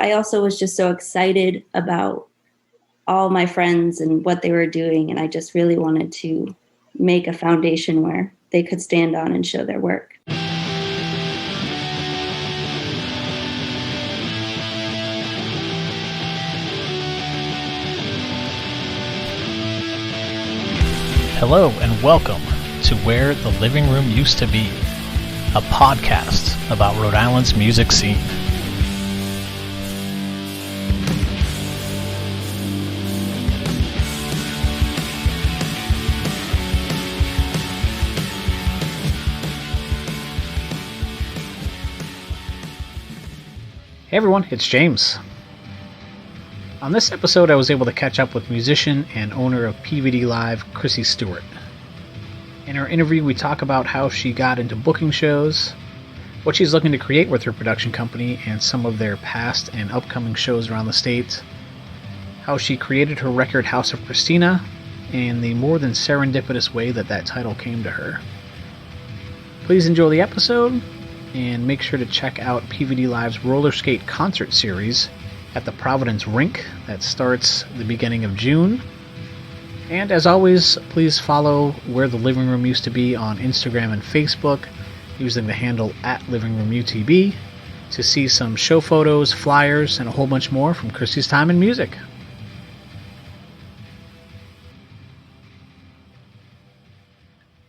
I also was just so excited about all my friends and what they were doing. And I just really wanted to make a foundation where they could stand on and show their work. Hello and welcome to Where the Living Room Used to Be, a podcast about Rhode Island's music scene. Hey everyone, it's James. On this episode, I was able to catch up with musician and owner of PVDlive, Chrissy Stewart. In our interview, we talk about how she got into booking shows, what she's looking to create with her production company, and some of their past and upcoming shows around the state, how she created her record House of Christina, and the more than serendipitous way that title came to her. Please enjoy the episode, and make sure to check out PVDlive's roller skate concert series at the Providence Rink that starts the beginning of June. And as always, please follow Where the Living Room Used to Be on Instagram and Facebook using the handle @LivingRoomUTB to see some show photos, flyers, and a whole bunch more from Chrissy's time in music.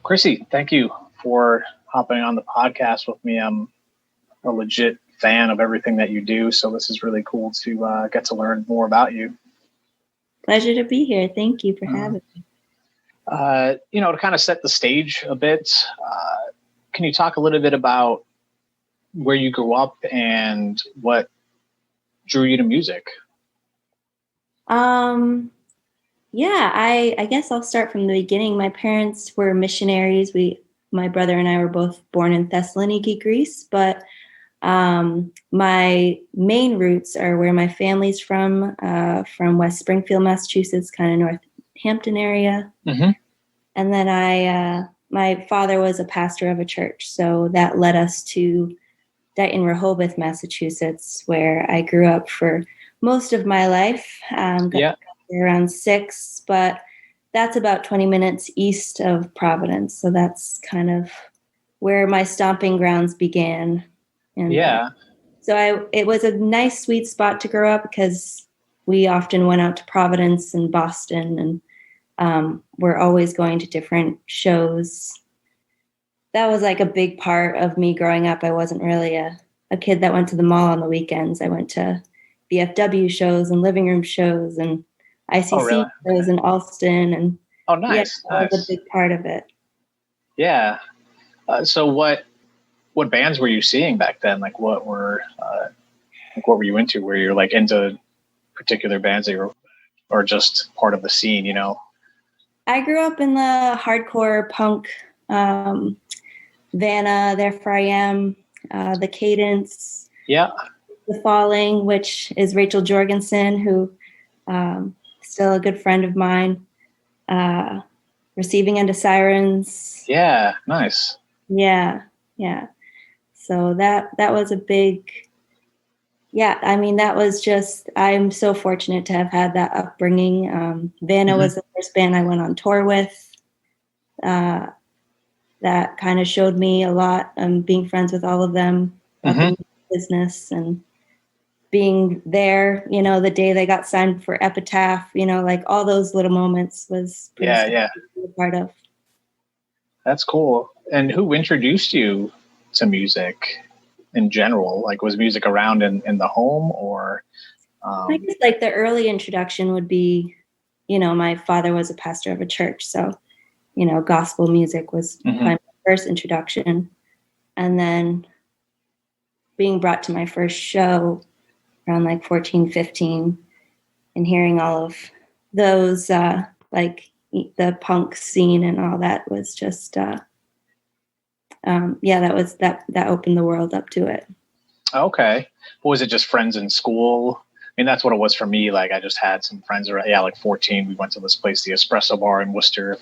Chrissy, thank you for hopping on the podcast with me. I'm a legit fan of everything that you do, so this is really cool to get to learn more about you. Pleasure to be here. Thank you for having me. To kind of set the stage a bit, can you talk a little bit about where you grew up and what drew you to music? I guess I'll start from the beginning. My parents were missionaries. My brother and I were both born in Thessaloniki, Greece, but my main roots are where my family's from West Springfield, Massachusetts, kind of Northampton area. Mm-hmm. And then my father was a pastor of a church, so that led us to Dighton, Rehoboth, Massachusetts, where I grew up for most of my life. Around 6, but that's about 20 minutes east of Providence. So that's kind of where my stomping grounds began. And it was a nice, sweet spot to grow up because we often went out to Providence and Boston, and we're always going to different shows. That was like a big part of me growing up. I wasn't really a kid that went to the mall on the weekends. I went to VFW shows and living room shows and ICC shows in Alston, and nice. That was a big part of it. Yeah. So what bands were you seeing back then? Like what were you into? Were you like into particular bands that you were, or just part of the scene? You know. I grew up in the hardcore punk, Vanna, Therefore I Am, The Cadence. Yeah. The Falling, which is Rachel Jorgensen, who. Still a good friend of mine. Receiving Into Sirens. Yeah, nice. Yeah. So that was a big. Yeah, I mean that was just. I'm so fortunate to have had that upbringing. Vanna was the first band I went on tour with. That kind of showed me a lot. Being friends with all of them, in business and. Being there, the day they got signed for Epitaph, like all those little moments was pretty to be a part of. That's cool. And who introduced you to music in general? Like, was music around in the home or? I guess like the early introduction would be, my father was a pastor of a church. So, gospel music was my first introduction. And then being brought to my first show around like 14, 15, and hearing all of those, like the punk scene and all that was just, that opened the world up to it. Okay. Was it just friends in school? I mean, that's what it was for me. Like I just had some friends around, like 14, we went to this place, the Espresso Bar in Worcester.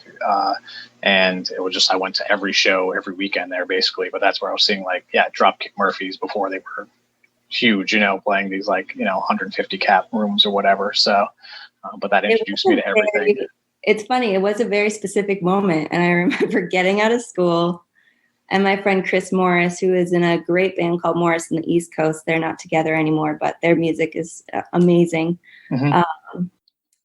And it was just, I went to every show every weekend there basically, but that's where I was seeing like, Dropkick Murphys before they were huge, playing these 150 cap rooms or whatever. So, but that introduced me to everything. It's funny. It was a very specific moment. And I remember getting out of school and my friend Chris Morris, who is in a great band called Morris in the East Coast. They're not together anymore, but their music is amazing.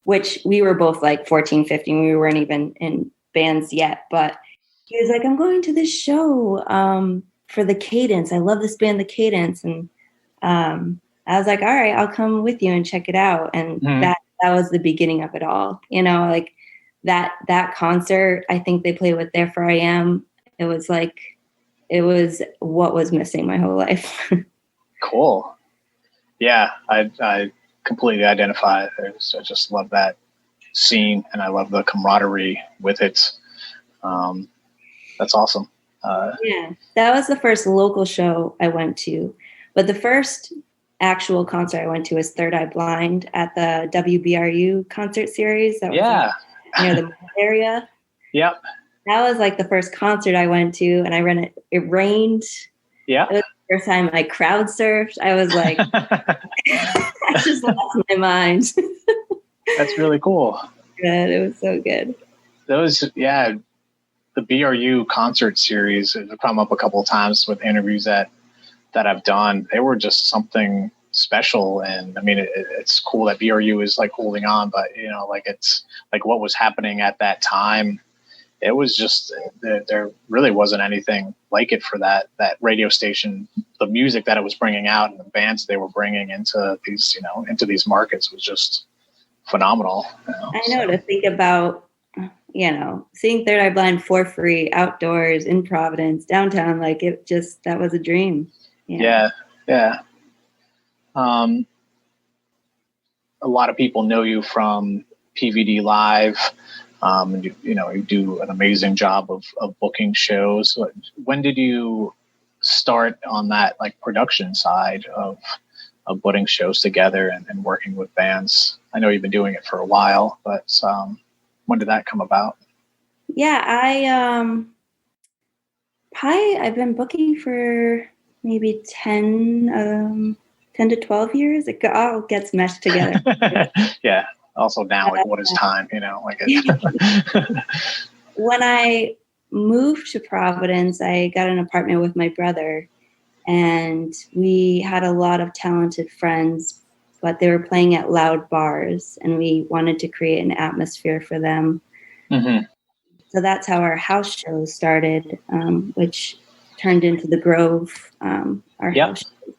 Which we were both 14, 15. We weren't even in bands yet, but he was like, I'm going to this show for the Cadence. I love this band, the Cadence. And I was like, all right, I'll come with you and check it out. And that was the beginning of it all. That concert, I think they played with There For I Am. It was what was missing my whole life. Cool. Yeah, I completely identify. I just love that scene, and I love the camaraderie with it. That's awesome. Yeah, that was the first local show I went to. But the first actual concert I went to was Third Eye Blind at the WBRU concert series. That was near the area. Yep. That was the first concert I went to, and I ran it. It rained. Yeah. It was the first time I crowd surfed. I was like, I just lost my mind. That's really cool. Good. It was so good. The BRU concert series has come up a couple of times with interviews that I've done. They were just something special. And I mean, it's cool that BRU is holding on, but it's what was happening at that time. It was just, there really wasn't anything like it for that radio station. The music that it was bringing out and the bands they were bringing into these markets was just phenomenal. I know, to think about, seeing Third Eye Blind for free outdoors in Providence, downtown, that was a dream. Yeah. A lot of people know you from PVDlive. And you do an amazing job of booking shows. When did you start on that production side of putting shows together and working with bands? I know you've been doing it for a while, but when did that come about? Yeah, I've been booking for maybe 10 to 12 years. It all gets meshed together. Yeah. Also now, what is time? When I moved to Providence, I got an apartment with my brother, and we had a lot of talented friends, but they were playing at loud bars, and we wanted to create an atmosphere for them. So that's how our house shows started, which turned into the Grove, our house shows.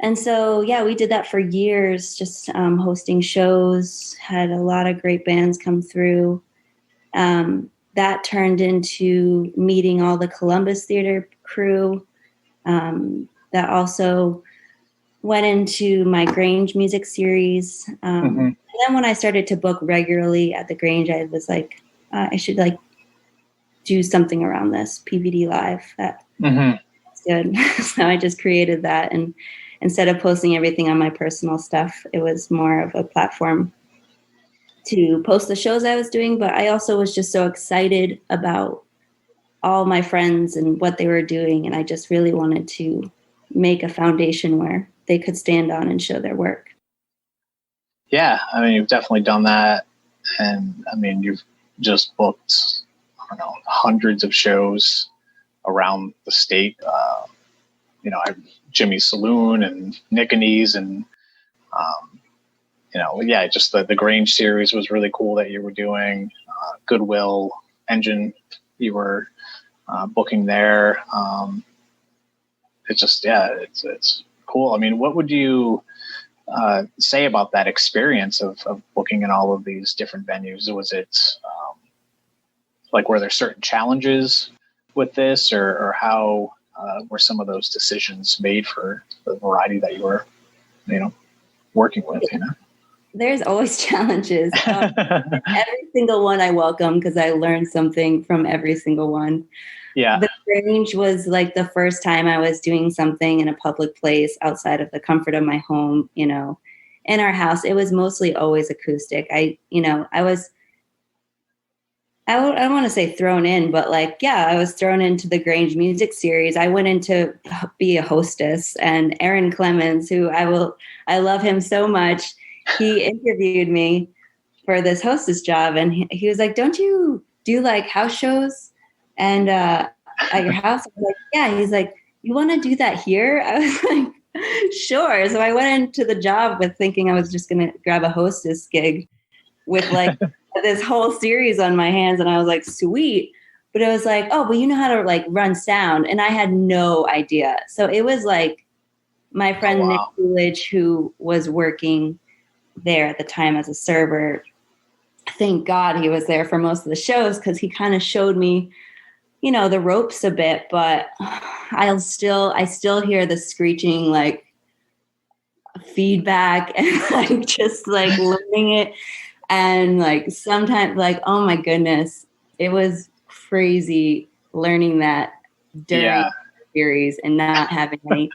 And so, we did that for years, just hosting shows, had a lot of great bands come through. That turned into meeting all the Columbus Theater crew. That also went into my Grange music series. And then when I started to book regularly at the Grange, I was like, I should do something around this, PVDlive. That's good. So I just created that, and instead of posting everything on my personal stuff, it was more of a platform to post the shows I was doing. But I also was just so excited about all my friends and what they were doing. And I just really wanted to make a foundation where they could stand on and show their work. Yeah. I mean, you've definitely done that. And I mean, you've just booked, hundreds of shows around the state. Jimmy's Saloon and Nick and E's and, just the Grange series was really cool that you were doing. Goodwill Engine, you were booking there. It's cool. I mean, what would you say about that experience of booking in all of these different venues? Was it were there certain challenges with this, or how were some of those decisions made for the variety that you were, working with? There's always challenges. Every single one I welcome, because I learned something from every single one. Yeah. The Grange was the first time I was doing something in a public place outside of the comfort of my home, in our house. It was mostly always acoustic. I don't want to say thrown in, but like, yeah, I was thrown into the Grange Music Series. I went in to be a hostess, and Aaron Clemens, who I love him so much. He interviewed me for this hostess job, and he was like, "Don't you do like house shows and at your house?" I was like, "Yeah." He's like, "You want to do that here?" I was like, "Sure." So I went into the job with thinking I was just going to grab a hostess gig with like this whole series on my hands, and I was like, "Sweet." But it was like, "Oh, but you know how to like run sound," and I had no idea. So it was like my friend Nick Coolidge, who was working there at the time as a server. Thank God he was there for most of the shows, because he kind of showed me, the ropes a bit, but I still hear the screeching like feedback and like just like learning it. And like sometimes like, oh my goodness, it was crazy learning that during the series and not having any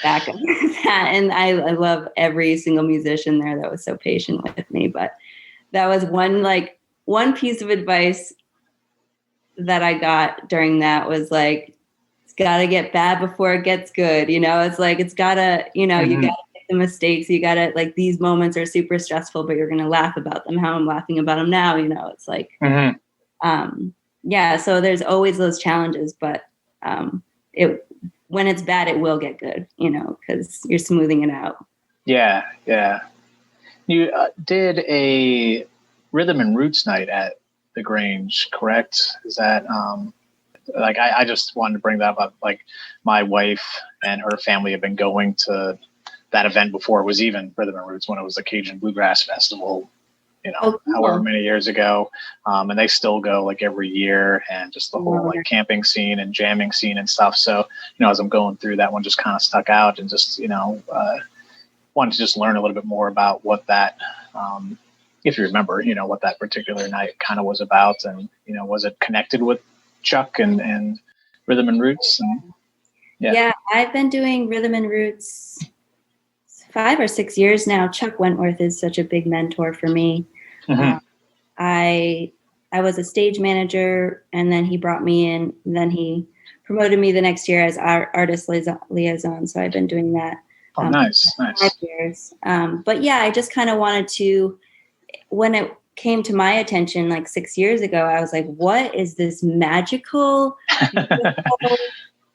backup with that. And I love every single musician there that was so patient with me. But that was one piece of advice that I got during that was like, it's got to get bad before it gets good. It's like, it's got to, you got to make the mistakes. You got to, like, these moments are super stressful, but you're going to laugh about them. How I'm laughing about them now, it's like, so there's always those challenges, but when it's bad, it will get good, because you're smoothing it out. Yeah. Yeah. You did a rhythm and roots night at the Grange, correct? Is that I just wanted to bring that up. Like, my wife and her family have been going to that event before it was even Rhythm and Roots, when it was the Cajun Bluegrass Festival, however many years ago. And they still go like every year, and just the whole like camping scene and jamming scene and stuff. So, as I'm going through, that one just kind of stuck out, and just, wanted to just learn a little bit more about what that, if you remember, what that particular night kind of was about, and, was it connected with Chuck and Rhythm and Roots? And, yeah, I've been doing Rhythm and Roots 5 or 6 years now. Chuck Wentworth is such a big mentor for me. Mm-hmm. I was a stage manager, and then he brought me in, and then he promoted me the next year as artist liaison. So I've been doing that. Oh, nice. 5 years. But yeah, I just kind of wanted to, when it came to my attention like 6 years ago, I was like, what is this magical,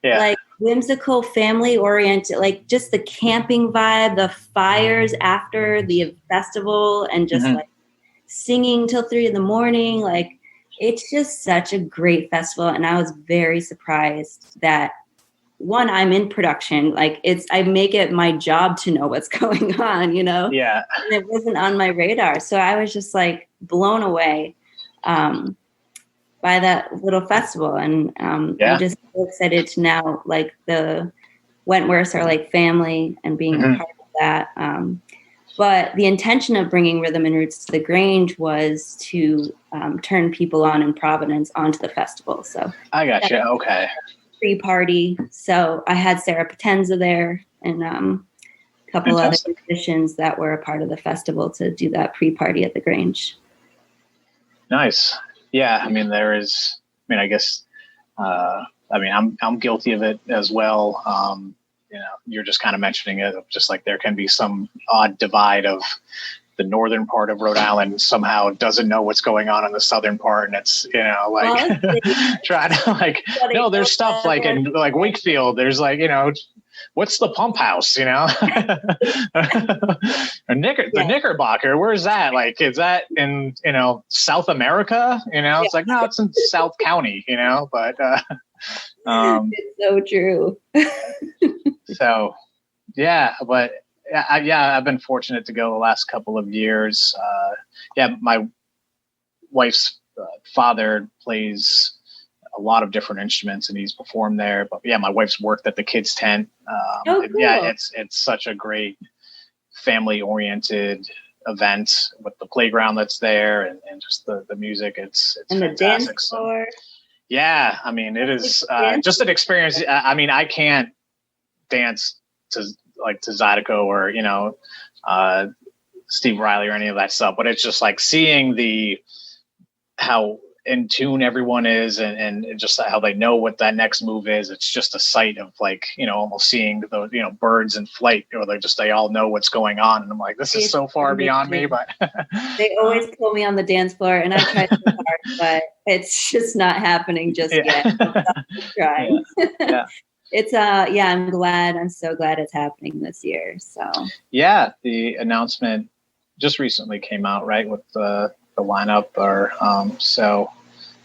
like whimsical, family oriented, like just the camping vibe, the fires after the festival, and just like singing till 3 a.m. Like, it's just such a great festival. And I was very surprised that, one, I'm in production. Like, I make it my job to know what's going on, Yeah. And it wasn't on my radar. So I was just like blown away by that little festival. And I'm just so excited to now, like, the Wentworths are like family and being a part of that. But the intention of bringing Rhythm and Roots to the Grange was to turn people on in Providence onto the festival. So I got you. Okay. Pre-party. So I had Sarah Potenza there, and a couple other musicians that were a part of the festival to do that pre-party at the Grange. Nice. Yeah. I mean, I guess, I'm guilty of it as well. You're just kind of mentioning it, just like there can be some odd divide of the northern part of Rhode Island somehow doesn't know what's going on in the southern part. And it's, trying to like, no, there's stuff like in like Wakefield, there's like, what's the pump house, the Knickerbocker, where's that? Like, is that in, South America? It's like, no, it's in South County, but it's so true. So, yeah, but I've been fortunate to go the last couple of years. My wife's father plays a lot of different instruments, and he's performed there. But my wife's worked at the kids' tent. Cool. It's such a great family-oriented event with the playground that's there, and just the music. It's and fantastic. The dance floor. Yeah, I mean, it is just an experience. I mean, I can't dance to Zydeco or, Steve Riley or any of that stuff, but it's just like seeing how in tune everyone is, and just how they know what that next move is. It's just a sight of like, almost seeing those, birds in flight, or they all know what's going on. And I'm like, this is so far beyond me, but they always pull me on the dance floor, and I try so hard, but it's just not happening just yet. Trying. Yeah. It's I'm so glad it's happening this year. So yeah, the announcement just recently came out, right, with the lineup, or so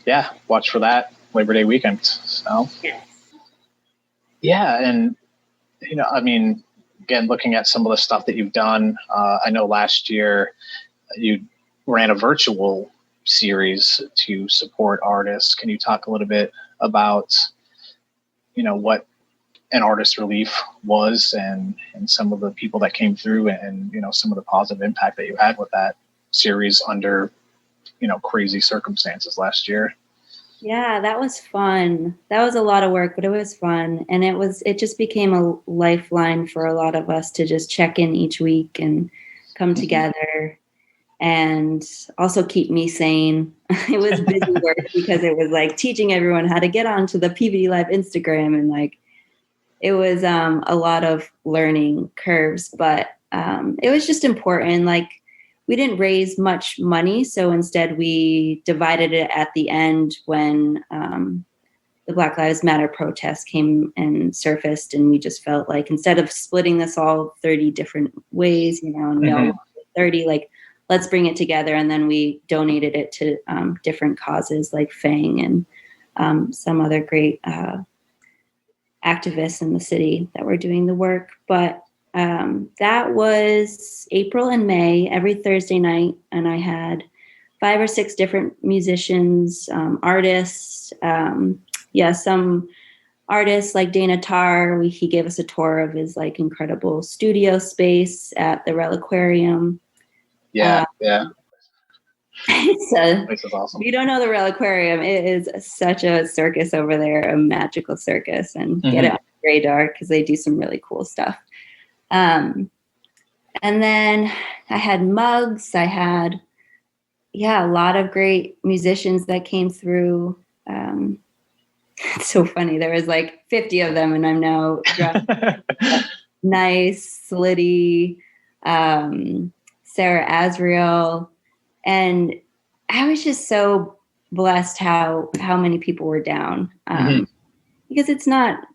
yeah, watch for that Labor Day weekend. So yeah, and again, looking at some of the stuff that you've done, I know last year you ran a virtual series to support artists. Can you talk a little bit about what an artist relief was, and some of the people that came through, and some of the positive impact that you had with that series under crazy circumstances last year? Yeah, that was fun. That was a lot of work, but it was fun. And it just became a lifeline for a lot of us to just check in each week and come together, and also keep me sane. It was busy work because it was like teaching everyone how to get onto the PVDlive Instagram, and like it was a lot of learning curves, but it was just important. Like, we didn't raise much money, so instead we divided it at the end when the Black Lives Matter protest came and surfaced, and we just felt like instead of splitting this all 30 different ways, and we all 30, like, let's bring it together. And then we donated it to different causes like FANG and some other great activists in the city that were doing the work. But that was April and May, every Thursday night. And I had 5 or 6 different musicians, artists. Some artists like Dana Tarr. He gave us a tour of his like incredible studio space at the Reliquarium. Yeah. It's is awesome. If you don't know the Reliquarium, it is such a circus over there, a magical circus, and get it on Grey Dark because they do some really cool stuff. And then I had mugs. I had, a lot of great musicians that came through. It's so funny. There was like 50 of them, and I'm now Nice, Slitty, Sarah Azriel. And I was just so blessed how many people were down. Because it's not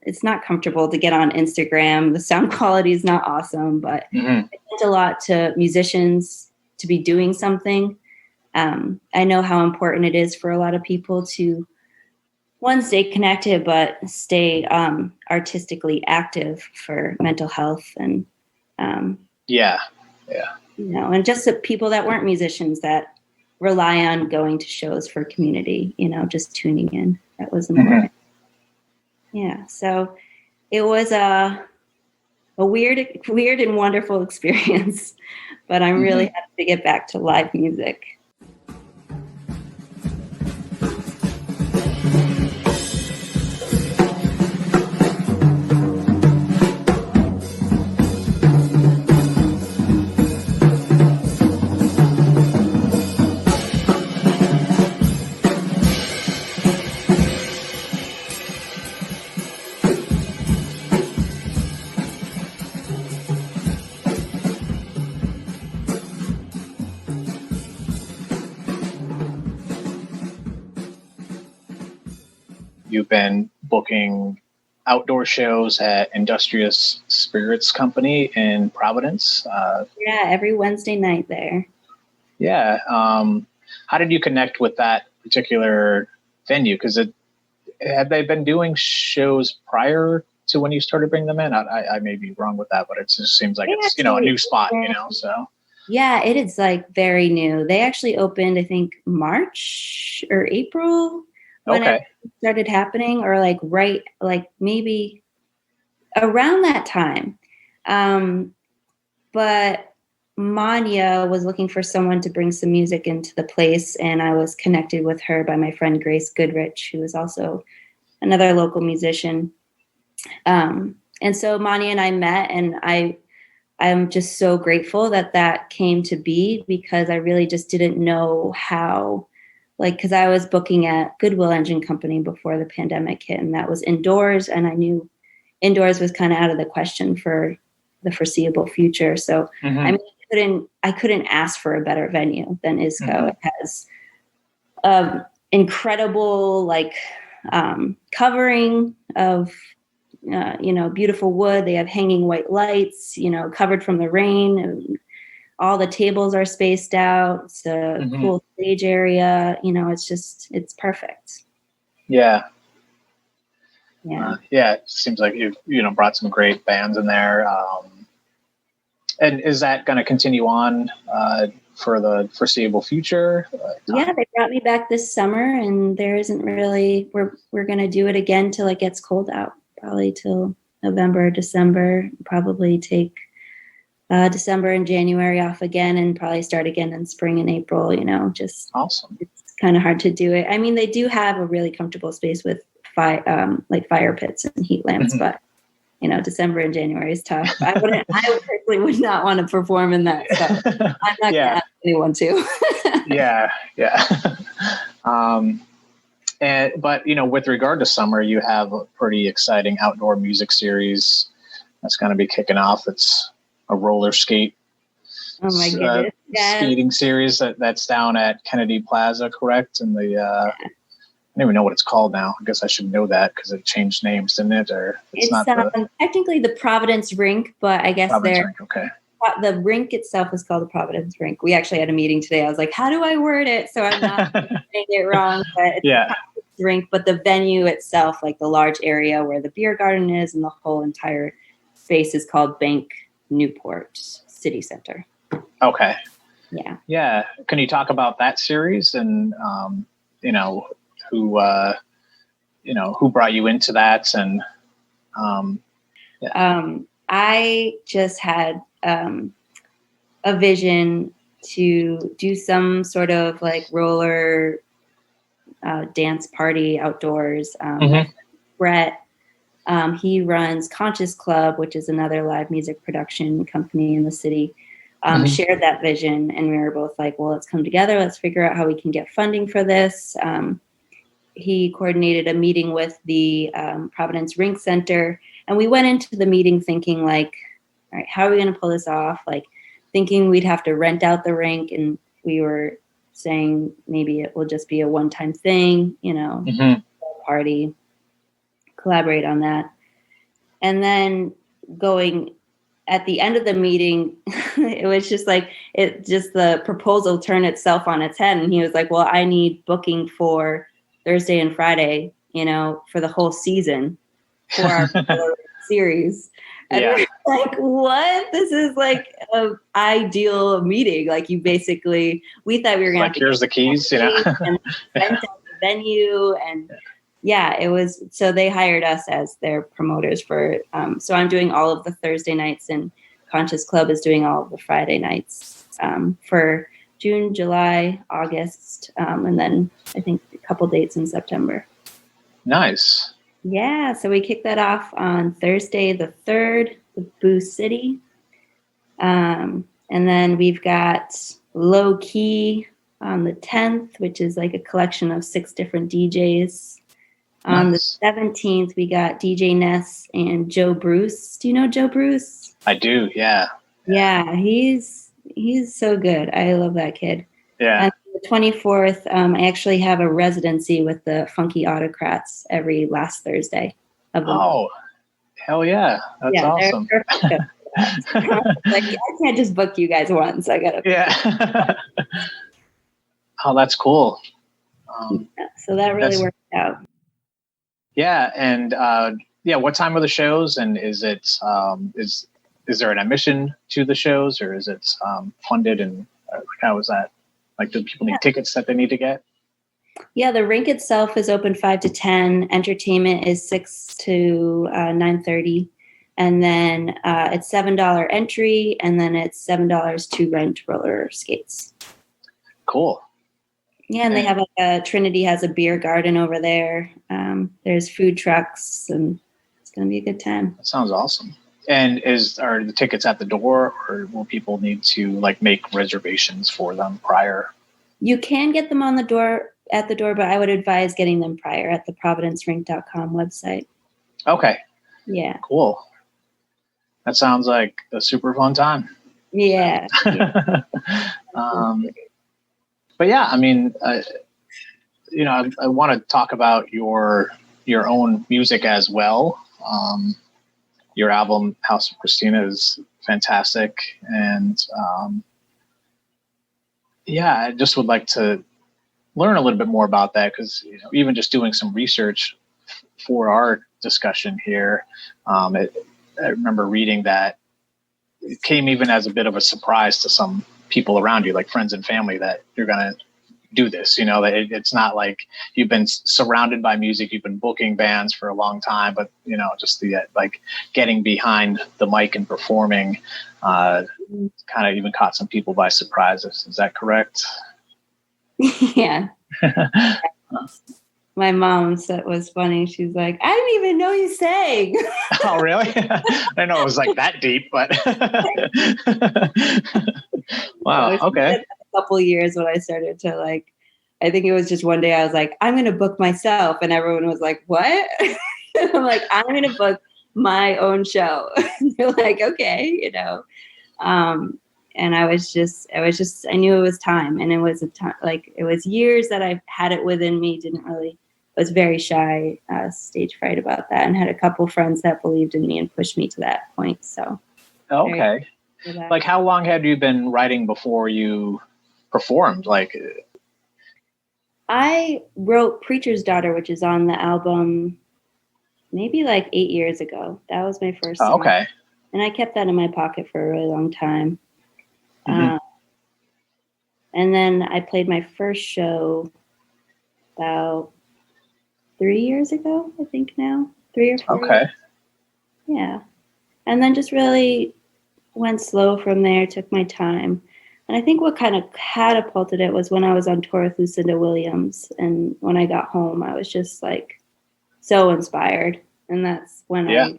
comfortable to get on Instagram. The sound quality is not awesome, but it meant a lot to musicians to be doing something. I know how important it is for a lot of people to, one, stay connected, but stay artistically active for mental health, and and just the people that weren't musicians that rely on going to shows for community, just tuning in. That was important. Yeah, so it was a weird and wonderful experience, but I'm really happy to get back to live music. You've been booking outdoor shows at Industrious Spirits Company in Providence. Every Wednesday night there. Yeah. How did you connect with that particular venue? Because had they been doing shows prior to when you started bringing them in? I may be wrong with that, but it just seems like it's a new spot, so. Yeah, it is like very new. They actually opened, I think, March or April. When it started happening, or maybe around that time. But Manya was looking for someone to bring some music into the place, and I was connected with her by my friend Grace Goodrich, who is also another local musician. And so Manya and I met, and I'm just so grateful that came to be, because I really just didn't know how like, because I was booking at Goodwill Engine Company before the pandemic hit, and that was indoors, and I knew indoors was kind of out of the question for the foreseeable future. So I mean, I couldn't ask for a better venue than ISCO. It has incredible like covering of beautiful wood. They have hanging white lights, covered from the rain. And all the tables are spaced out. It's a cool stage area. It's perfect. Yeah. Yeah. It seems like you brought some great bands in there. And is that going to continue on for the foreseeable future? Yeah, they brought me back this summer, and there isn't really. We're going to do it again till it gets cold out, probably till November, December. Probably take December and January off again, and probably start again in spring and April. Just awesome. It's kind of hard to do it. I mean, they do have a really comfortable space with fire pits and heat lamps, but December and January is tough. I personally would not want to perform in that. So I'm not going to ask anyone to. Yeah. But with regard to summer, you have a pretty exciting outdoor music series that's going to be kicking off. It's a roller skate. Oh my goodness! Skating series that's down at Kennedy Plaza, correct? And I don't even know what it's called now. I guess I should know that because it changed names, didn't it? Or it's not technically the Providence Rink, but I guess Rink, okay. The rink itself is called the Providence Rink. We actually had a meeting today. I was like, how do I word it so I'm not saying it wrong? But it's the Providence Rink, but the venue itself, like the large area where the beer garden is and the whole entire space is called Bank Newport City Center. Okay. Yeah. Yeah. Can you talk about that series and, who brought you into that? And, I just had a vision to do some sort of like roller dance party outdoors. Brett, he runs Conscious Club, which is another live music production company in the city. Shared that vision, and we were both like, well, let's come together. Let's figure out how we can get funding for this. He coordinated a meeting with the Providence Rink Center, and we went into the meeting thinking like, all right, how are we going to pull this off? Like thinking we'd have to rent out the rink, and we were saying maybe it will just be a one-time thing, party, collaborate on that. And then going at the end of the meeting, it was just like, the proposal turned itself on its head. And he was like, well, I need booking for Thursday and Friday, for the whole season for our series. And we're like, what? This is like an ideal meeting. Like we thought we were going to here's the keys, and rent out the venue. And it was, so they hired us as their promoters for, so I'm doing all of the Thursday nights, and Conscious Club is doing all of the Friday nights for June, July, August, and then I think a couple dates in September. Nice. Yeah, so we kicked that off on Thursday the 3rd with Boo City. And then we've got Low Key on the 10th, which is like a collection of 6 different DJs. On the 17th, we got DJ Ness and Joe Bruce. Do you know Joe Bruce? I do, yeah. Yeah, he's so good. I love that kid. Yeah. And the 24th, I actually have a residency with the Funky Autocrats every last Thursday of the month. Oh, hell yeah. That's awesome. Like, I can't just book you guys once. I got to. Yeah. Oh, that's cool. So that really worked out. Yeah. And what time are the shows? And is it is there an admission to the shows, or is it funded? And how is that? Like, do people need tickets that they need to get? Yeah, the rink itself is open 5 to 10. Entertainment is 6 to 9:30. And then it's $7 entry, and then it's $7 to rent roller skates. Cool. Yeah, and they have Trinity has a beer garden over there. There's food trucks, and it's going to be a good time. That sounds awesome. And are the tickets at the door, or will people need to like make reservations for them prior? You can get them on the door at the door, but I would advise getting them prior at the providencerink.com website. Okay. Yeah. Cool. That sounds like a super fun time. Yeah. But yeah, I mean, I want to talk about your own music as well. Your album House of Christina is fantastic, and I just would like to learn a little bit more about that, because even just doing some research for our discussion here, I remember reading that it came even as a bit of a surprise to some people around you, like friends and family, that you're going to do this. That it's not like you've been surrounded by music, you've been booking bands for a long time, but just the like getting behind the mic and performing kind of even caught some people by surprise. Is that correct? Yeah. My mom said it was funny. She's like, I didn't even know you sang. Oh, really? I didn't know it was like that deep, but wow. Okay. A couple of years when I started to I think it was just one day I was like, I'm going to book myself. And everyone was like, what? I'm like, I'm going to book my own show. They're like, okay, and I knew it was time, and it was a time, it was years that I've had it within me. Was very shy, stage fright about that, and had a couple friends that believed in me and pushed me to that point. So, okay. Like, how long had you been writing before you performed? I wrote Preacher's Daughter, which is on the album, maybe 8 years ago. That was my first song. Okay. And I kept that in my pocket for a really long time. Mm-hmm. And then I played my first show about 3 years ago, I think now. 3 or 4 Okay. years. Yeah. And then just really went slow from there, took my time. And I think what kind of catapulted it was when I was on tour with Lucinda Williams. And when I got home, I was just so inspired. And that's when I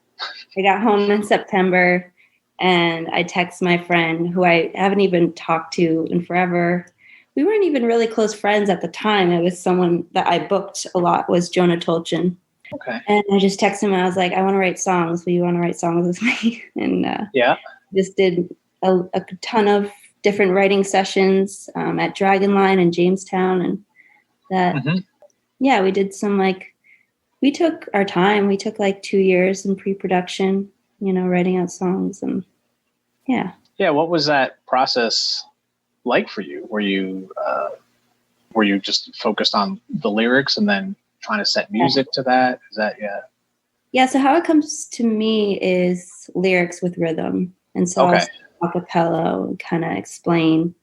got home in September, and I text my friend, who I haven't even talked to in forever. We weren't even really close friends at the time. It was someone that I booked a lot, was Jonah Tolchin. Okay. And I just texted him, and I was like, I want to write songs. Will you want to write songs with me? And just did a ton of different writing sessions at Dragonline in Jamestown. And that, we did some we took our time. We took 2 years in pre-production, writing out songs. And yeah. What was that process like for you? Were you just focused on the lyrics and then trying to set music to that? Is that, So how it comes to me is lyrics with rhythm. And so I'll acapella and kind of explain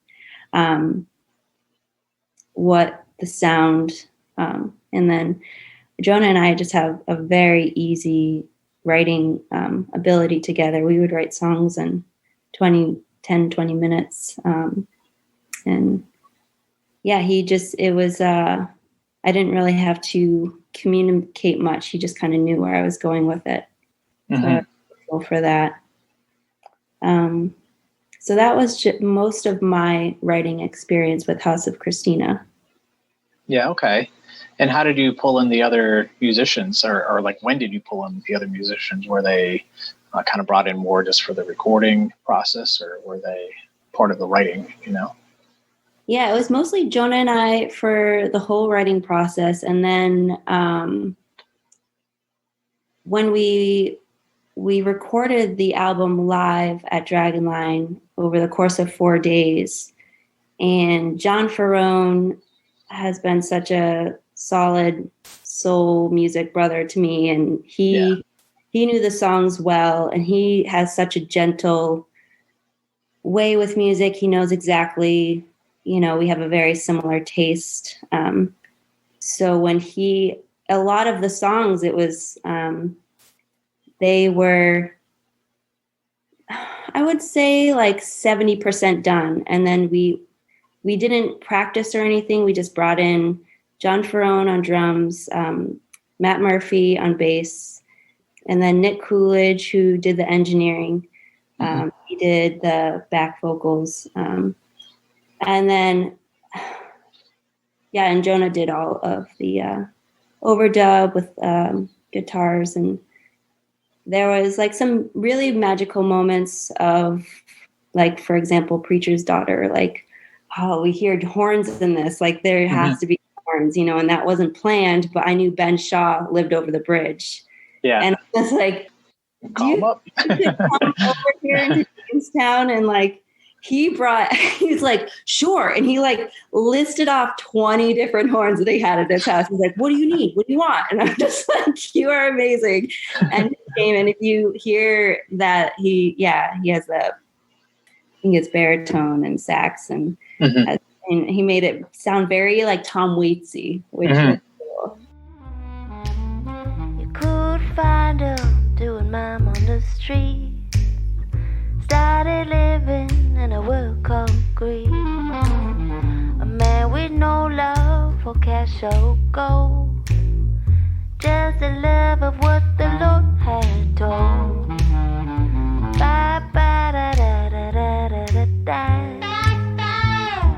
what the sound, and then Jonah and I just have a very easy writing ability together. We would write songs in 10, 20 minutes. And I didn't really have to communicate much. He just kind of knew where I was going with it. So I was grateful for that. So that was most of my writing experience with House of Christina. Yeah. Okay. And how did you pull in the other musicians, or when did you pull in the other musicians? Were they kind of brought in more just for the recording process, or were they part of the writing, Yeah, it was mostly Jonah and I for the whole writing process. And then when we recorded the album live at Dragonline over the course of 4 days, and John Ferrone has been such a solid soul music brother to me, and he knew the songs well, and he has such a gentle way with music. He knows exactly, we have a very similar taste. So when a lot of the songs, it was, they were, I would say 70% done. And then we didn't practice or anything. We just brought in John Ferrone on drums, Matt Murphy on bass, and then Nick Coolidge, who did the engineering. He did the back vocals. And then yeah, and Jonah did all of the overdub with guitars, and there was like some really magical moments of, like, for example, Preacher's Daughter, like, oh, we hear horns in this, like there has to be horns, you know, and that wasn't planned, but I knew Ben Shaw lived over the bridge. Yeah. And I was like, call him up. Come over here into Jamestown? And like, he's like, sure. And he like listed off 20 different horns that he had at his house. He's like, what do you need? What do you want? And I'm just like, you are amazing. And he came, and if you hear that, he has I think it's baritone and sax, and, and he made it sound very like Tom Waitsy, which was cool. You could find her doing mime on the street. Started living in a world called greed. A man with no love for cash or gold, just the love of what the Lord had told. Ba ba da da da da da da da.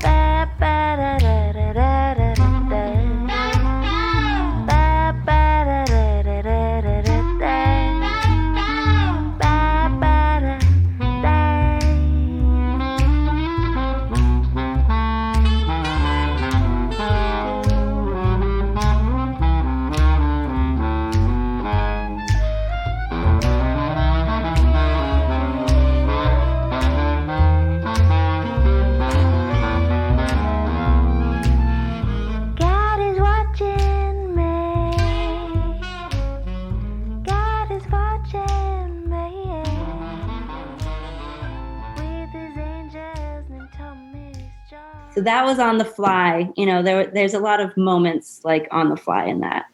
Ba ba da da da da da da. Ba ba da da da da da da. So that was on the fly. You know, there's a lot of moments like on the fly in that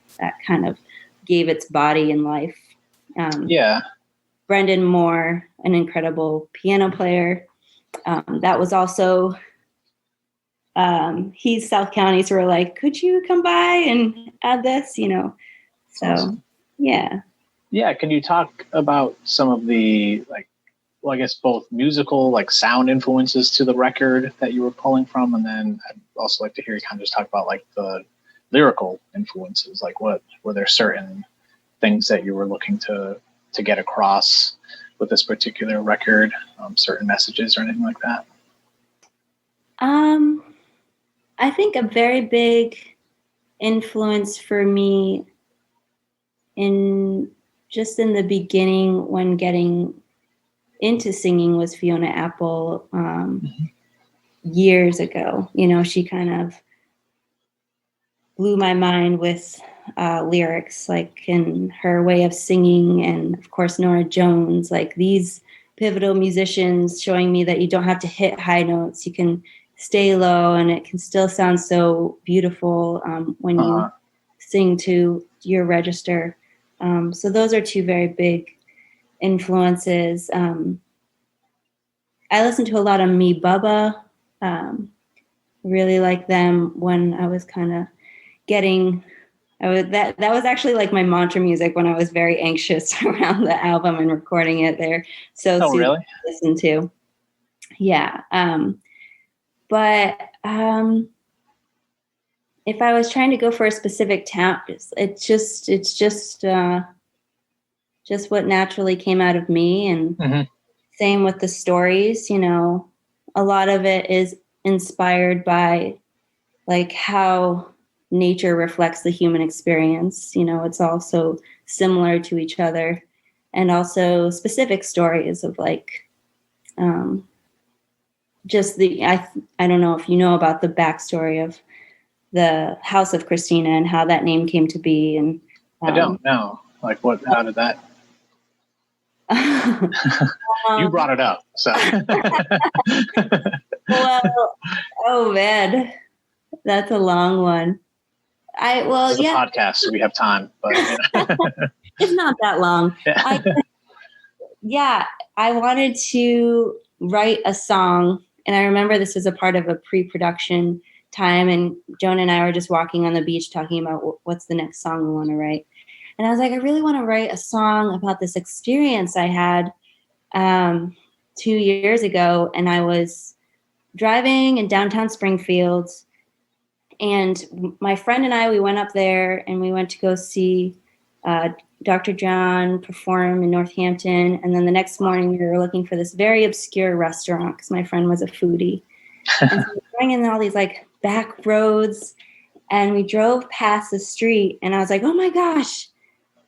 kind of gave its body and life. Brendan Moore, an incredible piano player. That was also, he's South County, so we're like, could you come by and add this, you know? So, awesome. Yeah. Yeah. Can you talk about some of the, like, well, I guess both musical, like sound influences to the record that you were pulling from, and then I'd also like to hear you kind of just talk about like the lyrical influences. Like, what were there certain things that you were looking to get across with this particular record, certain messages or anything like that? I think a very big influence for me in the beginning when getting into singing was Fiona Apple years ago. You know, she kind of blew my mind with lyrics, like in her way of singing, and of course Norah Jones, like these pivotal musicians showing me that you don't have to hit high notes, you can stay low and it can still sound so beautiful when you sing to your register. So those are two very big influences. I listened to a lot of Me Bubba. Really like them when I was kind of that was actually like my mantra music when I was very anxious around the album and recording it. They're so soothing really? to listen to. Yeah. But if I was trying to go for a specific town, it's just what naturally came out of me. And same with the stories, you know, a lot of it is inspired by like how nature reflects the human experience. You know, it's also similar to each other, and also specific stories of like, just I don't know if you know about the backstory of the House of Christina and how that name came to be. And I don't know. Like how did that? You brought it up, so. Well, oh man, that's a long one. It's a podcast, so we have time, but you know. It's not that long. Yeah. I wanted to write a song, and I remember this was a part of a pre-production time, and Joan and I were just walking on the beach talking about what's the next song we want to write. And I was like, I really want to write a song about this experience I had 2 years ago. And I was driving in downtown Springfield, And my friend and I, we went up there and we went to go see Dr. John perform in Northampton. And then the next morning we were looking for this very obscure restaurant because my friend was a foodie. And so we were going in all these like back roads, and we drove past the street, and I was like, oh my gosh,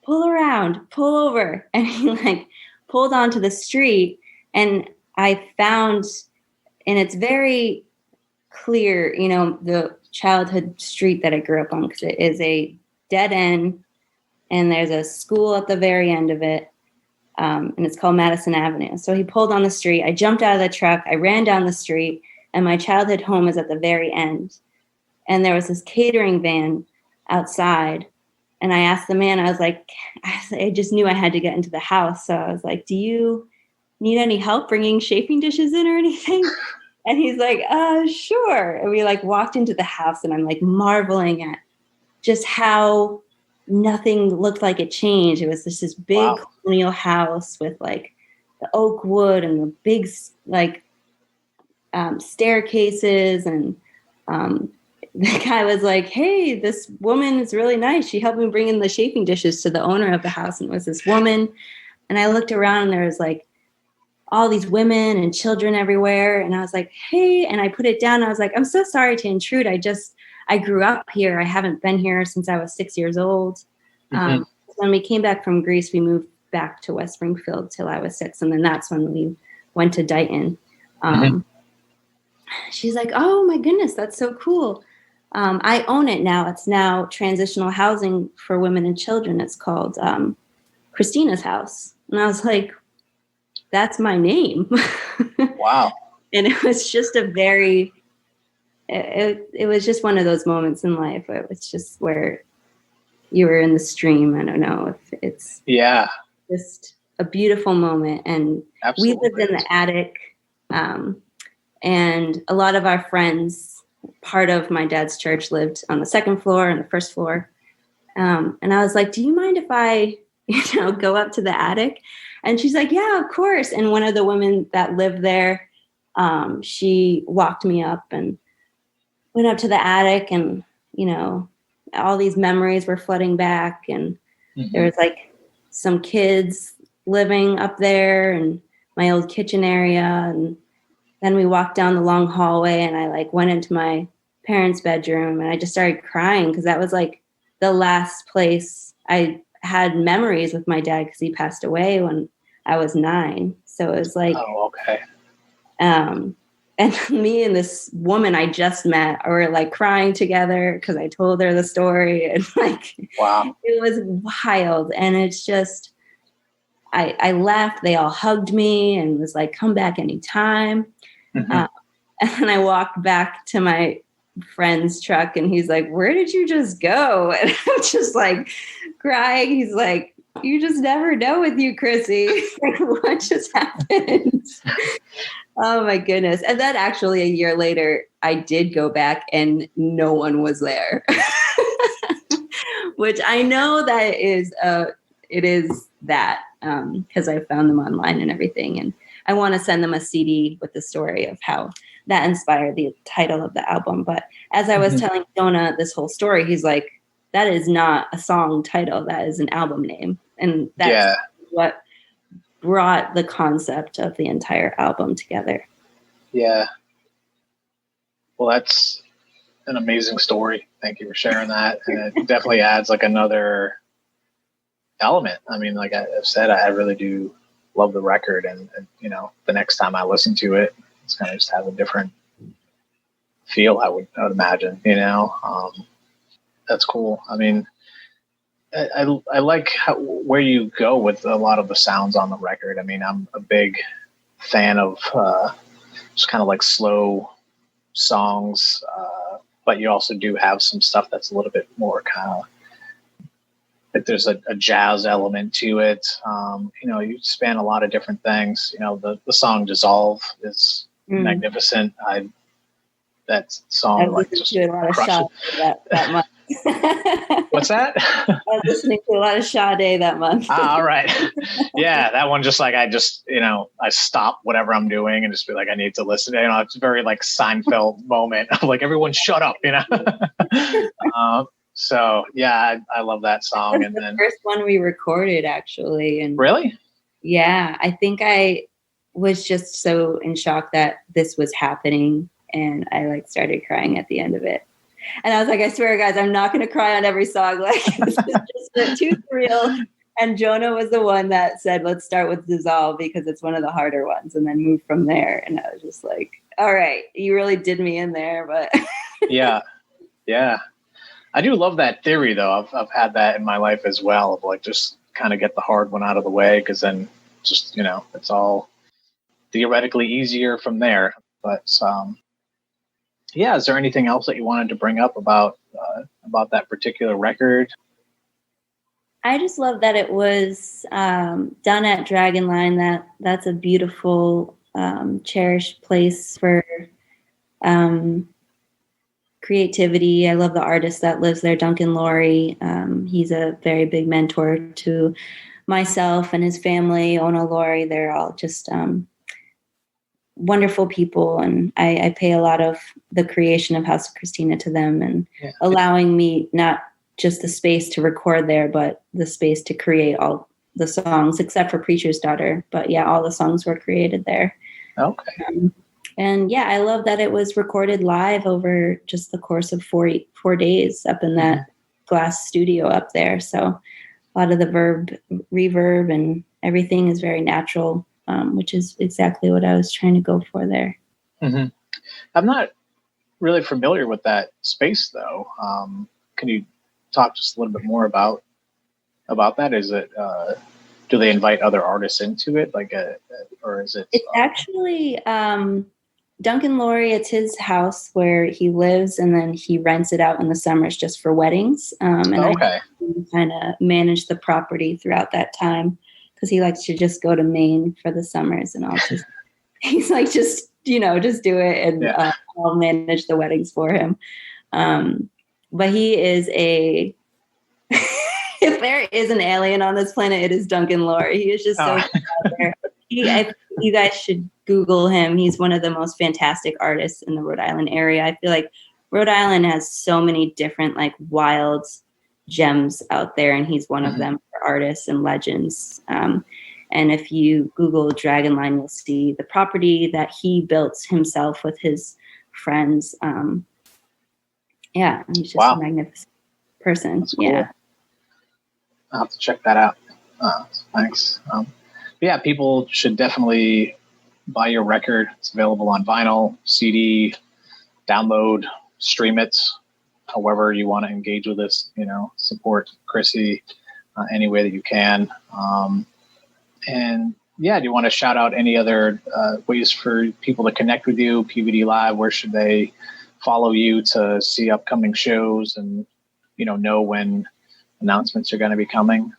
pull around, pull over. And he like pulled onto the street, and I found, and it's very clear, you know, the childhood street that I grew up on, because it is a dead end, and there's a school at the very end of it, and it's called Madison Avenue. So he pulled on the street. I jumped out of the truck. I ran down the street, and my childhood home is at the very end. And there was this catering van outside. And I asked the man, I was like, I just knew I had to get into the house. So I was like, do you need any help bringing chafing dishes in or anything? And he's like, sure. And we like walked into the house, and I'm like marveling at just how nothing looked like it changed. It was just this big colonial house with like the oak wood and the big like staircases. And the guy was like, hey, this woman is really nice. She helped me bring in the chafing dishes to the owner of the house. And it was this woman. And I looked around, and there was like all these women and children everywhere. And I was like, hey, and I put it down. I was like, I'm so sorry to intrude. I grew up here. I haven't been here since I was 6 years old. When we came back from Greece, we moved back to West Springfield till I was 6. And then that's when we went to Dighton. She's like, oh my goodness, that's so cool. I own it now. It's now transitional housing for women and children. It's called Christina's House. And I was like, that's my name. Wow. And it was just it was just one of those moments in life. It was just where you were in the stream. I don't know if it's just a beautiful moment. And we lived in the attic. And a lot of our friends, part of my dad's church, lived on the second floor and the first floor. And I was like, do you mind if I, go up to the attic? And she's like, yeah, of course. And one of the women that lived there, she walked me up and went up to the attic, and, all these memories were flooding back. And there was like some kids living up there and my old kitchen area. And then we walked down the long hallway, and I like went into my parents' bedroom, and I just started crying because that was like the last place I had memories with my dad, because he passed away when I was 9. So it was like, oh, okay. And me and this woman I just met were like crying together because I told her the story, and like, wow, it was wild. And it's just, I left, they all hugged me and was like, come back anytime. And then I walked back to my friend's truck, and he's like, where did you just go? And I'm just like crying. He's like, you just never know with you, Chrissy. Like, what just happened? Oh my goodness. And then actually a year later, I did go back and no one was there, which I know that it is that, because I found them online and everything. And I want to send them a CD with the story of how that inspired the title of the album. But as I was telling Jonah this whole story, he's like, that is not a song title. That is an album name. And that's what brought the concept of the entire album together. Yeah. Well, that's an amazing story. Thank you for sharing that. And it definitely adds like another element. I mean, like I've said, I really do love the record, and the next time I listen to it, it's going to just have a different feel. I would imagine, that's cool. I mean, I like where you go with a lot of the sounds on the record. I mean, I'm a big fan of just kind of like slow songs, but you also do have some stuff that's a little bit more kind of like there's a jazz element to it. You span a lot of different things. The song "Dissolve" is magnificent. That song like just a lot of shots that month. What's that? I was listening to a lot of Sade that month. All right. Yeah, that one just like I stop whatever I'm doing and just be like, I need to listen. It's very like Seinfeld moment of like, everyone shut up, So yeah, I love that song. That's the first one we recorded, actually. And really? Yeah, I think I was just so in shock that this was happening, and I like started crying at the end of it. And I was like, I swear, guys, I'm not going to cry on every song. Like, this is just too surreal. And Jonah was the one that said, let's start with Dissolve because it's one of the harder ones and then move from there. And I was just like, all right, you really did me in there. But Yeah. I do love that theory, though. I've had that in my life as well, of like just kind of get the hard one out of the way because then just, it's all theoretically easier from there. But is there anything else that you wanted to bring up about that particular record? I just love that it was done at Dragonline. That's a beautiful, cherished place for creativity. I love the artist that lives there, Duncan Laurie. He's a very big mentor to myself and his family, Ona Laurie. They're all just wonderful people, and I pay a lot of the creation of House of Christina to them, and allowing me not just the space to record there, but the space to create all the songs, except for Preacher's Daughter. But yeah, all the songs were created there. Okay. And yeah, I love that it was recorded live over just the course of 4 days up in that glass studio up there. So a lot of the reverb and everything is very natural. Which is exactly what I was trying to go for there. Mm-hmm. I'm not really familiar with that space, though. Can you talk just a little bit more about that? Is it do they invite other artists into it, or is it? It's actually Duncan Laurie. It's his house where he lives, and then he rents it out in the summers just for weddings. I kind of manage the property throughout that time. Because he likes to just go to Maine for the summers, and he's like, just do it, and I'll manage the weddings for him. But he is if there is an alien on this planet, it is Duncan Laurie. He is just so out there. You guys should Google him. He's one of the most fantastic artists in the Rhode Island area. I feel like Rhode Island has so many different like wild gems out there, and he's one of them for artists and legends. And if you Google Dragonline, you'll see the property that he built himself with his friends. He's just a magnificent person. That's cool. I'll have to check that out. Thanks. People should definitely buy your record. It's available on vinyl, CD, download, stream it. However you want to engage with us, support Chrissy any way that you can. Do you want to shout out any other ways for people to connect with you? PVDlive, where should they follow you to see upcoming shows and, know when announcements are going to be coming?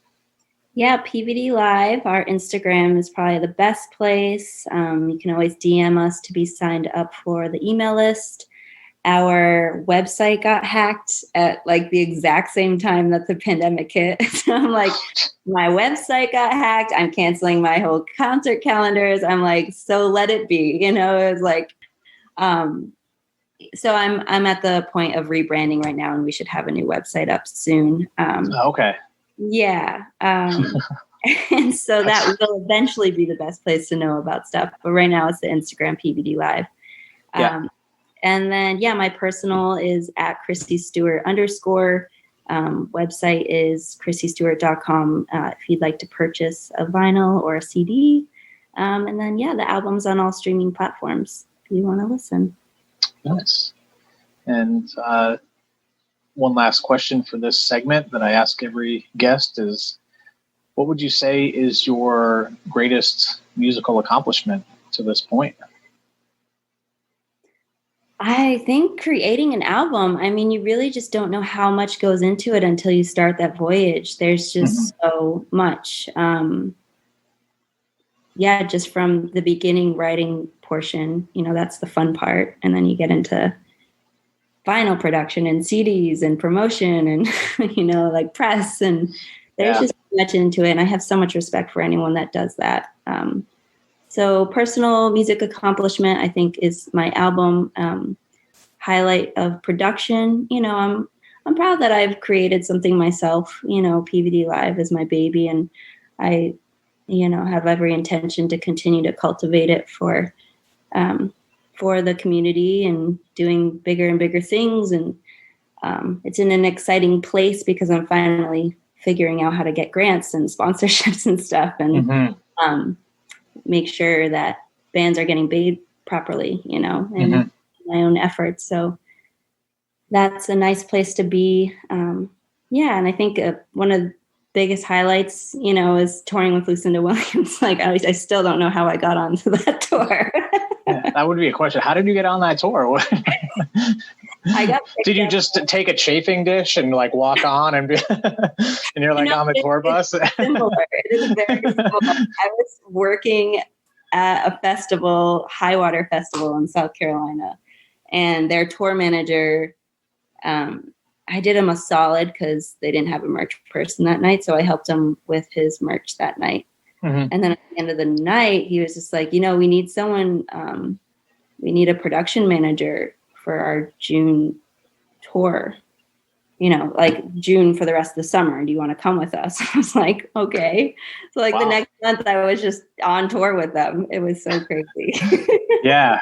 Yeah, PVDlive. Our Instagram is probably the best place. You can always DM us to be signed up for the email list. Our website got hacked at like the exact same time that the pandemic hit. So I'm like, my website got hacked. I'm canceling my whole concert calendars. I'm like, so let it be. It was like, so I'm at the point of rebranding right now, and we should have a new website up soon. Okay. Yeah. And so that will eventually be the best place to know about stuff. But right now it's the Instagram PVDlive. And then, my personal is at Chrissy Stewart _ website is chrissystewart.com if you'd like to purchase a vinyl or a CD. And then, the album's on all streaming platforms if you want to listen. Nice. And one last question for this segment that I ask every guest is, what would you say is your greatest musical accomplishment to this point? I think creating an album, you really just don't know how much goes into it until you start that voyage. There's just so much. Just from the beginning writing portion, that's the fun part. And then you get into vinyl production and CDs and promotion and, like press. And there's just much into it. And I have so much respect for anyone that does that. So personal music accomplishment, I think, is my album. Highlight of production, I'm proud that I've created something myself. PVDlive is my baby, and I, have every intention to continue to cultivate it for the community and doing bigger and bigger things. And it's in an exciting place because I'm finally figuring out how to get grants and sponsorships and stuff, and make sure that bands are getting paid properly, and my own efforts. So that's a nice place to be. And I think one of the biggest highlights, is touring with Lucinda Williams. Like, I still don't know how I got onto that tour. Yeah, that would be a question. How did you get on that tour? Did you just take a chafing dish and like walk on and be, and you're like on the tour bus? Similar. It is very similar. I was working at a festival, Highwater Festival in South Carolina, and their tour manager, I did him a solid because they didn't have a merch person that night. So I helped him with his merch that night. And then at the end of the night, he was just like, we need someone, we need a production manager for our June tour, like June for the rest of the summer. Do you want to come with us? I was like, okay. So like the next month I was just on tour with them. It was so crazy. Yeah.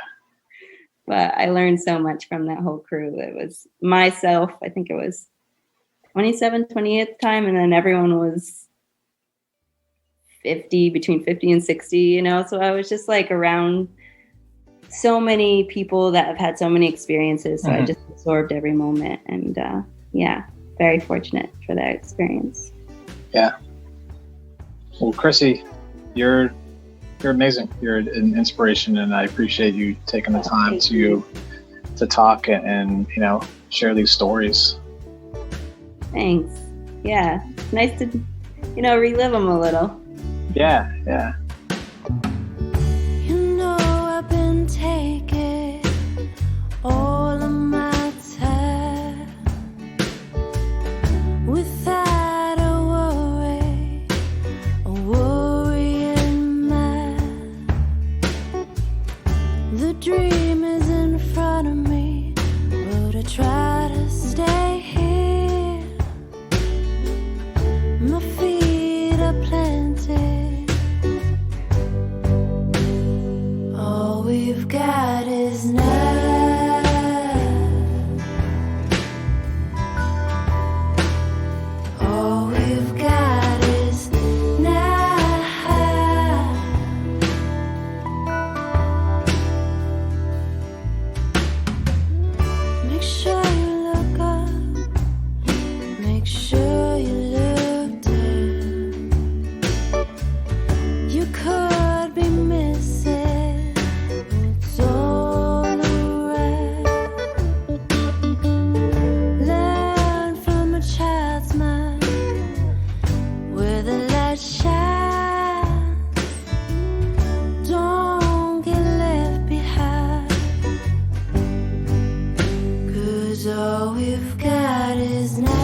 But I learned so much from that whole crew. It was myself, I think it was 27, 28th time. And then everyone was between 50 and 60, So I was just like around so many people that have had so many experiences. So I just absorbed every moment. And very fortunate for that experience. Yeah. Well, Chrissy, you're amazing. You're an inspiration, and I appreciate you taking the time to talk and share these stories. Thanks. Yeah, it's nice to relive them a little. Yeah. I've been taking all of my time without a worry in mind. The dream is in front of me, but I try to stay here. My feet are planted. All we've got is now. All we've got is now. Make sure you look up. Make sure you look down. You could be missing what's all around. Learn from a child's mind where the light shines. Don't get left behind, 'cause all we've got is now.